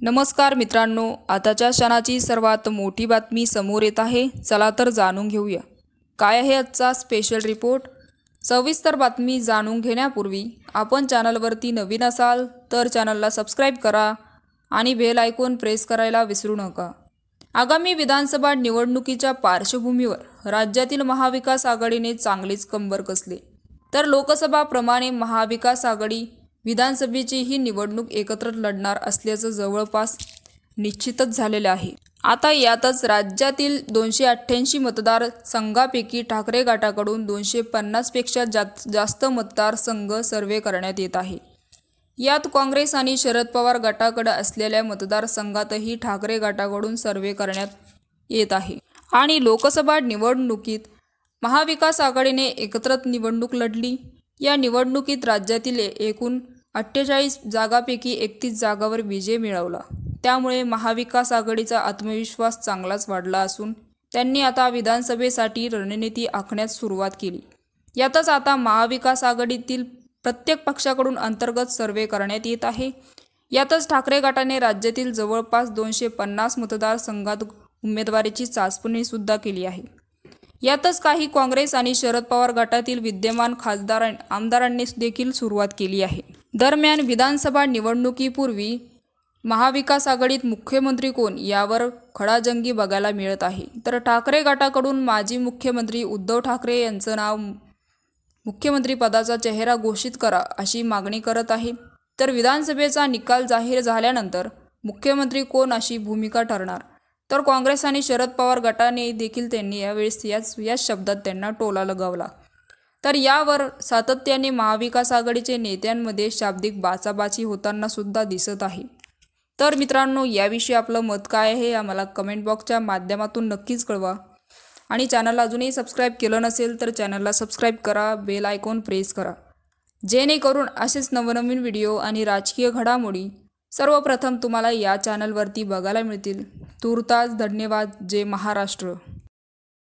नमस्कार मित्रांनो, आताच्या क्षणाची सर्वात मोठी बातमी समोर येत आहे. चला तर जाणून घेऊया काय आहे आजचा स्पेशल रिपोर्ट. सविस्तर बातमी जाणून घेण्यापूर्वी आपण चॅनलवरती नवीन असाल तर चॅनलला सबस्क्राईब करा आणि बेल आयकॉन प्रेस करायला विसरू नका. आगामी विधानसभा निवडणुकीच्या पार्श्वभूमीवर राज्यातील महाविकास आघाडीने चांगलीच कंबर कसली, तर लोकसभाप्रमाणे महाविकास आघाडी विधानसभेची ही निवडणूक एकत्र लढणार असल्याचं जवळपास निश्चितच झालेलं आहे. आता यातच राज्यातील 288 मतदारसंघापैकी ठाकरे गटाकडून 250 पेक्षा जास्त मतदारसंघ सर्वे करण्यात येत आहे. यात काँग्रेस आणि शरद पवार गटाकडे असलेल्या मतदारसंघातही ठाकरे गटाकडून सर्वे करण्यात येत आहे. आणि लोकसभा निवडणुकीत महाविकास आघाडीने एकत्र निवडणूक लढली. या निवडणुकीत राज्यातील एकूण 48 जागांपैकी 31 जागांवर विजय मिळवला. त्यामुळे महाविकास आघाडीचा आत्मविश्वास चांगलाच वाढला असून त्यांनी आता विधानसभेसाठी रणनीती आखण्यास सुरुवात केली. यातच आता महाविकास आघाडीतील प्रत्येक पक्षाकडून अंतर्गत सर्वे करण्यात येत आहे. यातच ठाकरे गटाने राज्यातील जवळपास 250 मतदारसंघात उमेदवारीची चाचपणी सुद्धा केली आहे. यातच काही काँग्रेस आणि शरद पवार गटातील विद्यमान आमदारांनी देखील सुरुवात केली आहे. दरम्यान विधानसभा निवडणुकीपूर्वी महाविकास आघाडीत मुख्यमंत्री कोण यावर खडाजंगी बघायला मिळत आहे. तर ठाकरे गटाकडून माजी मुख्यमंत्री उद्धव ठाकरे यांचं नाव मुख्यमंत्रीपदाचा चेहरा घोषित करा अशी मागणी करत आहे. तर विधानसभेचा निकाल जाहीर झाल्यानंतर मुख्यमंत्री कोण अशी भूमिका ठरणार. तर काँग्रेस आणि शरद पवार गटाने देखील त्यांनी यावेळेस याच शब्दात त्यांना टोला लगावला. तर यावर सातत्याने महाविकास आघाडीचे नेत्यांमध्ये शाब्दिक बाचाबाची होताना सुद्धा दिसत आहे. तर मित्रांनो, याविषयी आपलं मत काय आहे आम्हाला कमेंट बॉक्सच्या माध्यमातून नक्कीच कळवा. आणि चॅनलला अजूनही सबस्क्राईब केलं नसेल तर चॅनलला सबस्क्राईब करा, बेल आयकॉन प्रेस करा, जेणेकरून असेच नवनवीन व्हिडिओ आणि राजकीय घडामोडी सर्वप्रथम तुम्हाला या चॅनलवरती बघायला मिळतील. तूर्तास धन्यवाद. जय महाराष्ट्र.